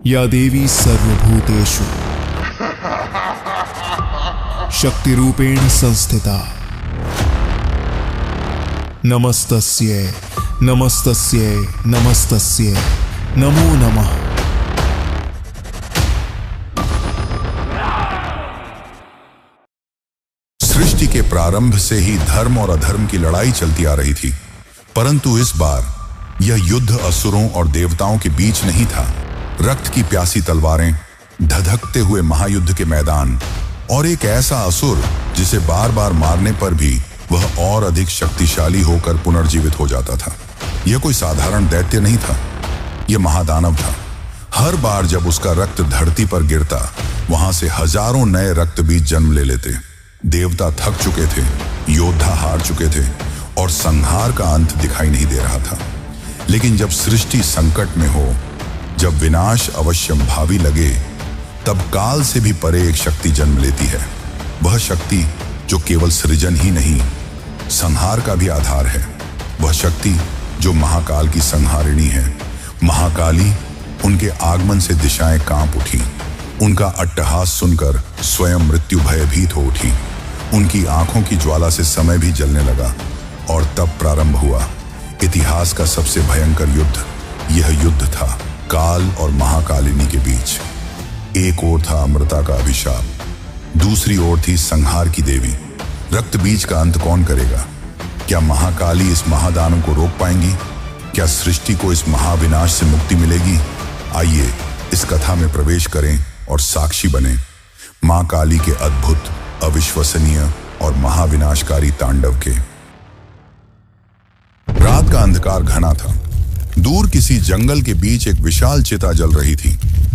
या देवी सर्वभूतेषु शक्तिरूपेण संस्थिता नमस्तस्यै नमस्तस्यै नमस्तस्यै नमो नमः। सृष्टि के प्रारंभ से ही धर्म और अधर्म की लड़ाई चलती आ रही थी, परंतु इस बार यह युद्ध असुरों और देवताओं के बीच नहीं था। रक्त की प्यासी तलवारें, धधकते हुए महायुद्ध के मैदान और एक ऐसा असुर जिसे बार बार मारने पर भी वह और अधिक शक्तिशाली होकर पुनर्जीवित हो जाता था। यह कोई साधारण दैत्य नहीं था, यह महादानव था। हर बार जब उसका रक्त धरती पर गिरता, वहां से हजारों नए रक्त बीज जन्म ले लेते। देवता थक चुके थे, योद्धा हार चुके थे और संहार का अंत दिखाई नहीं दे रहा था। लेकिन जब सृष्टि संकट में हो, जब विनाश अवश्यंभावी लगे, तब काल से भी परे एक शक्ति जन्म लेती है। वह शक्ति जो केवल सृजन ही नहीं, संहार का भी आधार है। वह शक्ति जो महाकाल की संहारिणी है। महाकाली, उनके आगमन से दिशाएं कांप उठी। उनका अट्टहास सुनकर स्वयं मृत्यु भयभीत हो उठी। उनकी आंखों की ज्वाला से समय भी जलने लगा और तब प्रारंभ हुआ इतिहास का सबसे भयंकर युद्ध। यह युद्ध था काल और महाकालिनी के बीच। एक ओर था अमृता का अभिशाप, दूसरी ओर थी संहार की देवी। रक्त बीज का अंत कौन करेगा? क्या महाकाली इस महादानव को रोक पाएंगी? क्या सृष्टि को इस महाविनाश से मुक्ति मिलेगी? आइए इस कथा में प्रवेश करें और साक्षी बने मां काली के अद्भुत, अविश्वसनीय और महाविनाशकारी तांडव के। रात का अंधकार घना था। दूर किसी जंगल के बीच एक विशाल चिता जल रही थी।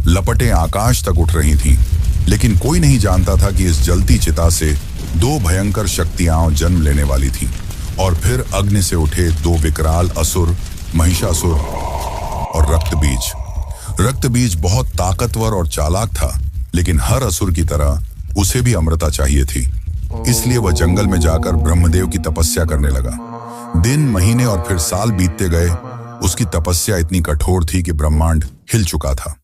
लपटें आकाश तक उठ रही थीं, लेकिन कोई नहीं जानता था कि इस जलती चिता से दो भयंकर शक्तियां जन्म लेने वाली थीं। और फिर अग्नि से उठे दो विकराल असुर, महिषासुर और रक्तबीज। रक्तबीज बहुत ताकतवर और चालाक था, लेकिन हर असुर की तरह उसे भी अमृता चाहिए थी। इसलिए वह जंगल में जाकर ब्रह्मदेव की तपस्या करने लगा। दिन, महीने और फिर साल बीतते गए। उसकी तपस्या इतनी कठोर थी कि ब्रह्मांड हिल चुका था।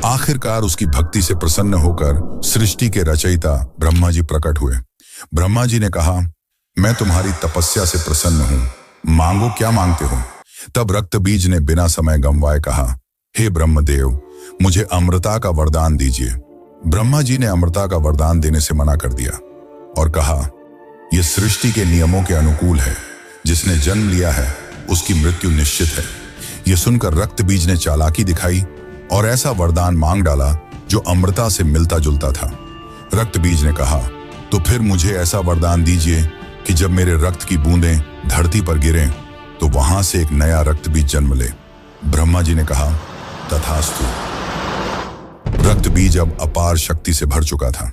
आखिरकार उसकी भक्ति से प्रसन्न होकर सृष्टि के रचयिता ब्रह्मा जी प्रकट हुए। ब्रह्मा जी ने कहा, मैं तुम्हारी तपस्या से प्रसन्न हूं, मांगो क्या मांगते हो। तब रक्तबीज ने बिना समय गंवाए कहा, हे ब्रह्मदेव, मुझे अमृता का वरदान दीजिए। ब्रह्मा जी ने अमृता का वरदान देने से मना कर दिया और कहा, यह सृष्टि के नियमों के अनुकूल है। जिसने जन्म लिया है उसकी मृत्यु निश्चित है। यह सुनकर रक्तबीज ने चालाकी दिखाई और ऐसा वरदान मांग डाला जो अमृता से मिलता जुलता था। रक्तबीज ने कहा, तो फिर मुझे ऐसा वरदान दीजिए कि जब मेरे रक्त की बूंदें धरती पर गिरें तो वहां से एक नया रक्तबीज जन्म ले। ब्रह्मा जी ने कहा, तथास्तु। रक्तबीज अब अपार शक्ति से भर चुका था।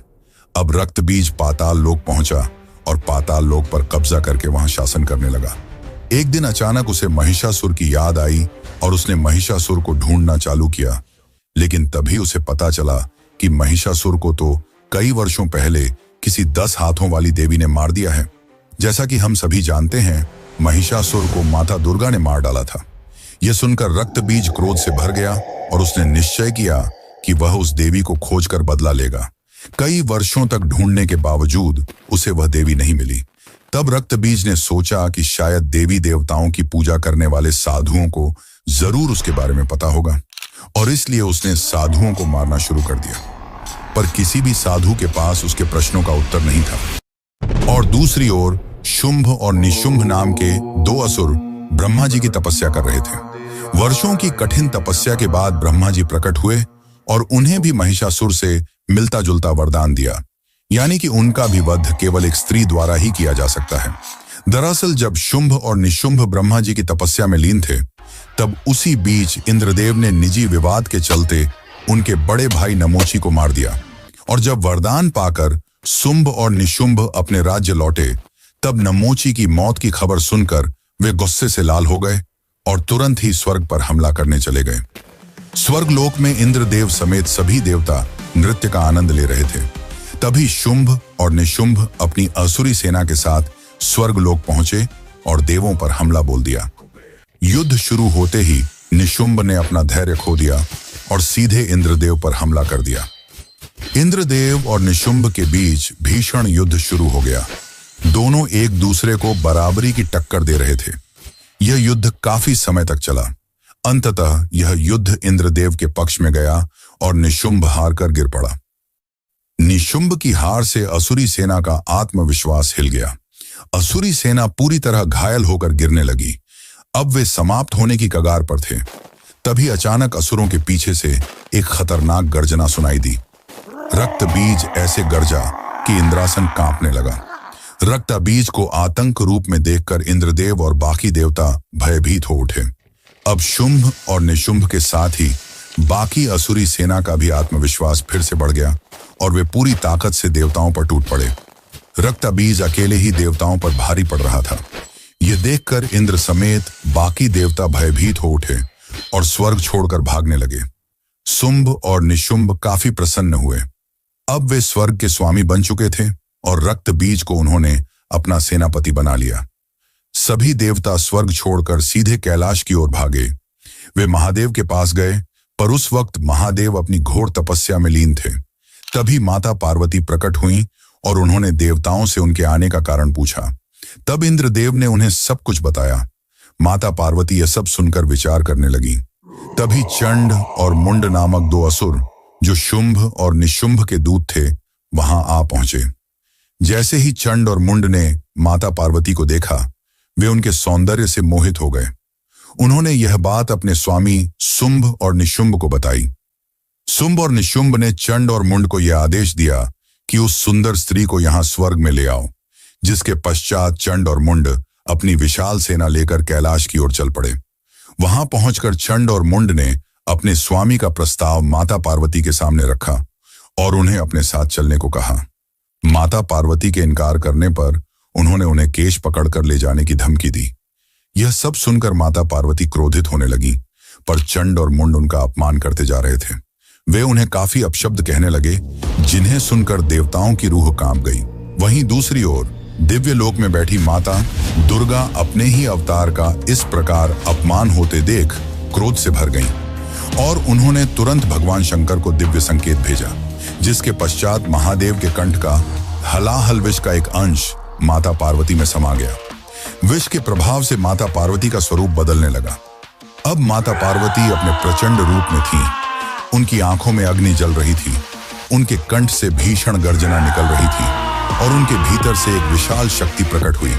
अब रक्तबीज पाताल लोक पहुंचा और पाताल लोक पर कब्जा करके वहां शासन करने लगा। एक दिन अचानक उसे महिषासुर की याद आई और उसने महिषासुर को ढूंढना चालू किया। लेकिन तभी उसे पता चला कि महिषासुर को तो कई वर्षों पहले किसी 10 हाथों वाली देवी ने मार दिया है। जैसा कि हम सभी जानते हैं, महिषासुर को माता दुर्गा ने मार डाला था। यह सुनकर रक्तबीज क्रोध से भर गया और उसने निश्चय किया कि वह उस देवी को खोजकर बदला लेगा। कई वर्षों तक ढूंढने के बावजूद उसे वह देवी नहीं मिली। तब रक्तबीज ने सोचा कि शायद देवी देवताओं की पूजा करने वाले साधुओं को जरूर उसके बारे में पता होगा, और इसलिए उसने साधुओं को मारना शुरू कर दिया। पर किसी भी साधु के पास उसके प्रश्नों का उत्तर नहीं था। और दूसरी ओर शुंभ और निशुंभ नाम के 2 असुर ब्रह्मा जी की तपस्या कर रहे थे। वर्षों की कठिन तपस्या के बाद ब्रह्मा जी प्रकट हुए और उन्हें भी महिषासुर से मिलता जुलता वरदान दिया, यानी कि उनका भी वध केवल एक स्त्री द्वारा ही किया जा सकता है। दरअसल जब शुंभ और निशुंभ ब्रह्मा जी की तपस्या में लीन थे, तब उसी बीच इंद्रदेव ने निजी विवाद के चलते उनके बड़े भाई नमोची को मार दिया। और जब वरदान पाकर शुंभ और निशुंभ अपने राज्य लौटे, तब नमोची की मौत की खबर सुनकर वे गुस्से से लाल हो गए और तुरंत ही स्वर्ग पर हमला करने चले गए। स्वर्गलोक में इंद्रदेव समेत सभी देवता नृत्य का आनंद ले रहे थे। तभी शुंभ और निशुंभ अपनी असुरी सेना के साथ स्वर्गलोक पहुंचे और देवों पर हमला बोल दिया। युद्ध शुरू होते ही निशुंभ ने अपना धैर्य खो दिया और सीधे इंद्रदेव पर हमला कर दिया। इंद्रदेव और निशुंभ के बीच भीषण युद्ध शुरू हो गया। दोनों एक दूसरे को बराबरी की टक्कर दे रहे थे। यह युद्ध काफी समय तक चला। अंततः यह युद्ध इंद्रदेव के पक्ष में गया और निशुंभ हार कर गिर पड़ा। निशुंभ की हार से असुरी सेना का आत्मविश्वास हिल गया। असुरी सेना पूरी तरह घायल होकर गिरने लगी। अब वे समाप्त होने की कगार पर थे। तभी अचानक असुरों के पीछे से एक खतरनाक गर्जना सुनाई दी। रक्त बीज ऐसे गर्जा कि इंद्रासन कांपने लगा। रक्त बीज को आतंक रूप में देखकर इंद्रदेव और बाकी देवता भयभीत हो उठे। अब शुंभ और निशुंभ के साथ ही बाकी असुरी सेना का भी आत्मविश्वास फिर से बढ़ गया और वे पूरी ताकत से देवताओं पर टूट पड़े। रक्त बीज अकेले ही देवताओं पर भारी पड़ रहा था। यह देखकर इंद्र समेत बाकी देवता भयभीत हो उठे और स्वर्ग छोड़कर भागने लगे। शुंभ और निशुंभ काफी प्रसन्न हुए। अब वे स्वर्ग के स्वामी बन चुके थे और रक्त बीज को उन्होंने अपना सेनापति बना लिया। सभी देवता स्वर्ग छोड़कर सीधे कैलाश की ओर भागे। वे महादेव के पास गए, पर उस वक्त महादेव अपनी घोर तपस्या में लीन थे। तभी माता पार्वती प्रकट हुईं और उन्होंने देवताओं से उनके आने का कारण पूछा। तब इंद्रदेव ने उन्हें सब कुछ बताया। माता पार्वती यह सब सुनकर विचार करने लगी। तभी चंड और मुंड नामक दो असुर, जो शुंभ और निशुंभ के दूत थे, वहां आ पहुंचे। जैसे ही चंड और मुंड ने माता पार्वती को देखा, वे उनके सौंदर्य से मोहित हो गए। उन्होंने यह बात अपने स्वामी शुंभ और निशुंभ को बताई। शुंभ और निशुंभ ने चंड और मुंड को यह आदेश दिया कि उस सुंदर स्त्री को यहां स्वर्ग में ले आओ, जिसके पश्चात चंड और मुंड अपनी विशाल सेना लेकर कैलाश की ओर चल पड़े। वहां पहुंचकर चंड और मुंड ने अपने स्वामी का प्रस्ताव माता पार्वती के सामने रखा और उन्हें अपने साथ चलने को कहा। माता पार्वती के इनकार करने पर उन्होंने उन्हें केश पकड़कर ले जाने की धमकी दी। यह सब सुनकर माता पार्वती क्रोधित होने लगी, पर चंड और मुंड उनका अपमान करते जा रहे थे। वे उन्हें काफी अपशब्द कहने लगे, जिन्हें सुनकर देवताओं की रूह कांप गई। वहीं दूसरी ओर दिव्य लोक में बैठी माता दुर्गा अपने ही अवतार का इस प्रकार अपमान होते देख क्रोध से भर गईं और उन्होंने तुरंत भगवान शंकर को दिव्य संकेत भेजा, जिसके पश्चात महादेव के कंठ का हलाहल विष का एक अंश माता पार्वती में समा गया। विष के प्रभाव से माता पार्वती का स्वरूप बदलने लगा। अब माता पार्वती अपने प्रचंड रूप में थीं। उनकी आंखों में अग्नि जल रही थी, उनके कंठ से भीषण गर्जना निकल रही थी और उनके भीतर से एक विशाल शक्ति प्रकट हुई,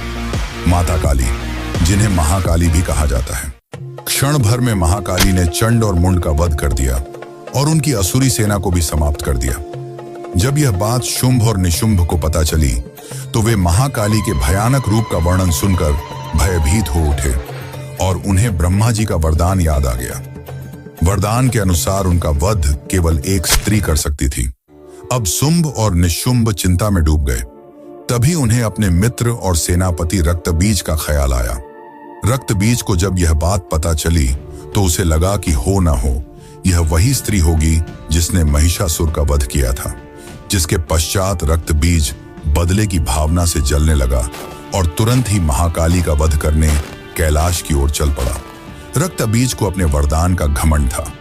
माता काली, जिन्हें महाकाली भी कहा जाता है। क्षण भर में महाकाली ने चंड और मुंड का वध कर दिया और उनकी असुरी सेना को भी समाप्त कर दिया। जब यह बात शुंभ और निशुंभ को पता चली, तो वे महाकाली के भयानक रूप का वर्णन सुनकर भयभीत हो उठे और उन्हें ब्रह्मा जी का वरदान याद आ गया। वरदान के अनुसार उनका वध केवल एक स्त्री कर सकती थी। अब शुंभ और निशुंभ चिंता में डूब गए। तभी उन्हें अपने मित्र और सेनापति रक्तबीज का ख्याल आया। रक्तबीज को जब यह बात पता चली, तो उसे लगा कि हो ना हो यह वही स्त्री होगी जिसने महिषासुर का वध किया था। जिसके पश्चात रक्तबीज बदले की भावना से जलने लगा और तुरंत ही महाकाली का वध करने कैलाश की ओर चल पड़ा। रक्तबीज को अपने वरदान का घमंड था।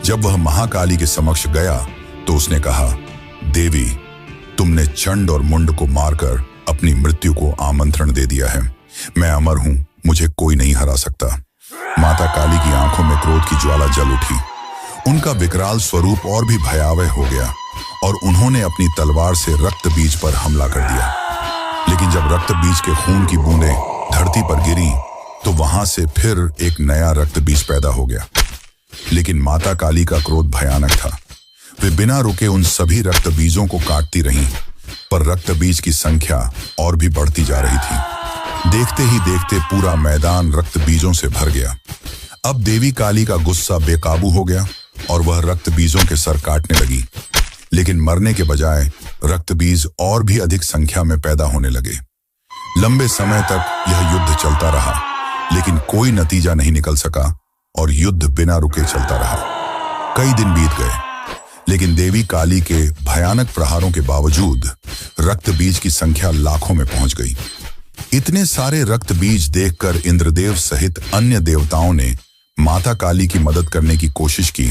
जब वह महाकाली के समक्ष गया, तो उसने कहा, देवी, तुमने चंड और मुंड को मारकर अपनी मृत्यु को आमंत्रण दे दिया है। मैं अमर हूं, मुझे कोई नहीं हरा सकता। माता काली की आंखों में क्रोध की ज्वाला जल उठी। उनका विकराल स्वरूप और भी भयावह हो गया और उन्होंने अपनी तलवार से रक्तबीज पर हमला कर दिया। लेकिन जब रक्तबीज के खून की बूंदें धरती पर गिरी, तो वहां से फिर एक नया रक्तबीज पैदा हो गया। लेकिन माता काली का क्रोध भयानक था। वे बिना रुके उन सभी रक्तबीजों को काटती रहीं, पर रक्तबीज की संख्या और भी बढ़ती जा रही थी। देखते ही देखते पूरा मैदान रक्तबीजों से भर गया। अब देवी काली का गुस्सा बेकाबू हो गया और वह रक्तबीजों के सर काटने लगी। लेकिन मरने के बजाय रक्तबीज और भी अधिक संख्या में पैदा होने लगे। लंबे समय तक यह युद्ध चलता रहा, लेकिन कोई नतीजा नहीं निकल सका और युद्ध बिना रुके चलता रहा। कई दिन बीत गए, लेकिन देवी काली के भयानक प्रहारों के बावजूद रक्तबीज की संख्या लाखों में पहुंच गई। इतने सारे रक्तबीज देखकर इंद्रदेव सहित अन्य देवताओं ने माता काली की मदद करने की कोशिश की,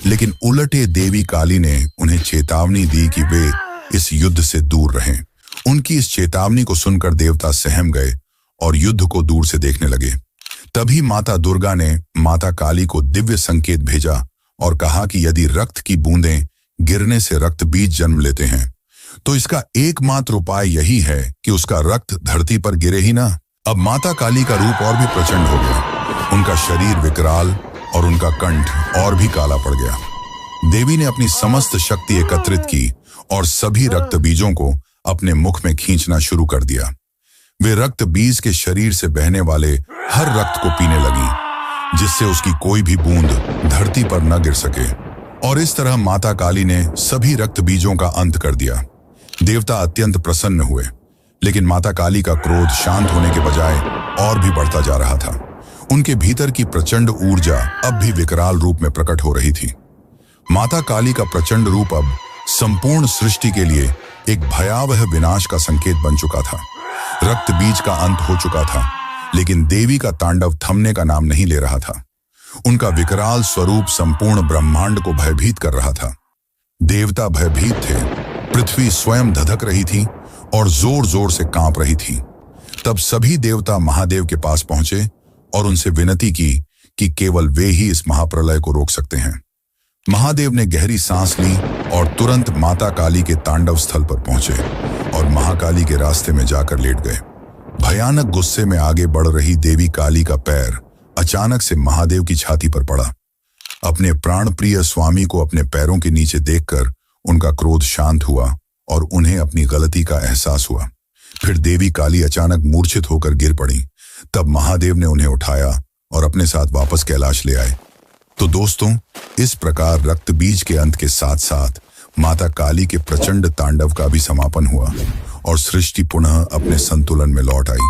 लेकिन उलटे देवी काली ने उन्हें चेतावनी दी कि वे इस युद्ध से दूर रहें। उनकी इस चेतावनी को सुनकर देवता सहम गए और युद्ध को दूर से देखने लगे। तभी माता दुर्गा ने माता काली को दिव्य संकेत भेजा और कहा कि यदि रक्त की बूंदें गिरने से रक्त बीज जन्म लेते हैं तो इसका एकमात्र उपाय यही है कि उसका रक्त धरती पर गिरे ही ना। अब माता काली का रूप और भी प्रचंड हो गया। उनका शरीर विकराल और उनका कंठ और भी काला पड़ गया। देवी ने अपनी समस्त शक्ति एकत्रित की और सभी रक्त बीजों को अपने मुख में खींचना शुरू कर दिया। वे रक्त बीज के शरीर से बहने वाले हर रक्त को पीने लगी, जिससे उसकी कोई भी बूंद धरती पर न गिर सके। और इस तरह माता काली ने सभी रक्त बीजों का अंत कर दिया। देवता अत्यंत प्रसन्न हुए, लेकिन माता काली का क्रोध शांत होने के बजाय और भी बढ़ता जा रहा था। उनके भीतर की प्रचंड ऊर्जा अब भी विकराल रूप में प्रकट हो रही थी। माता काली का प्रचंड रूप अब संपूर्ण सृष्टि के लिए एक भयावह विनाश का संकेत बन चुका था। रक्त बीज का अंत हो चुका था, लेकिन देवी का तांडव थमने का नाम नहीं ले रहा था। उनका विकराल स्वरूप संपूर्ण ब्रह्मांड को भयभीत कर रहा था। देवता भयभीत थे, पृथ्वी स्वयं धधक रही थी और जोर जोर से कांप रही थी। तब सभी देवता महादेव के पास पहुंचे और उनसे विनती की कि केवल वे ही इस महाप्रलय को रोक सकते हैं। महादेव ने गहरी सांस ली और तुरंत माता काली के तांडव स्थल पर पहुंचे और महाकाली के रास्ते में जाकर लेट गए। भयानक गुस्से में आगे बढ़ रही देवी काली का पैर अचानक से महादेव की छाती पर पड़ा। अपने प्राण प्रिय स्वामी को अपने पैरों के नीचे देखकर उनका क्रोध शांत हुआ और उन्हें अपनी गलती का एहसास हुआ। फिर देवी काली अचानक मूर्छित होकर गिर पड़ी। तब महादेव ने उन्हें उठाया और अपने साथ वापस कैलाश ले आए। तो दोस्तों, इस प्रकार रक्त बीज के अंत के साथ साथ माता काली के प्रचंड तांडव का भी समापन हुआ और सृष्टि पुनः अपने संतुलन में लौट आई।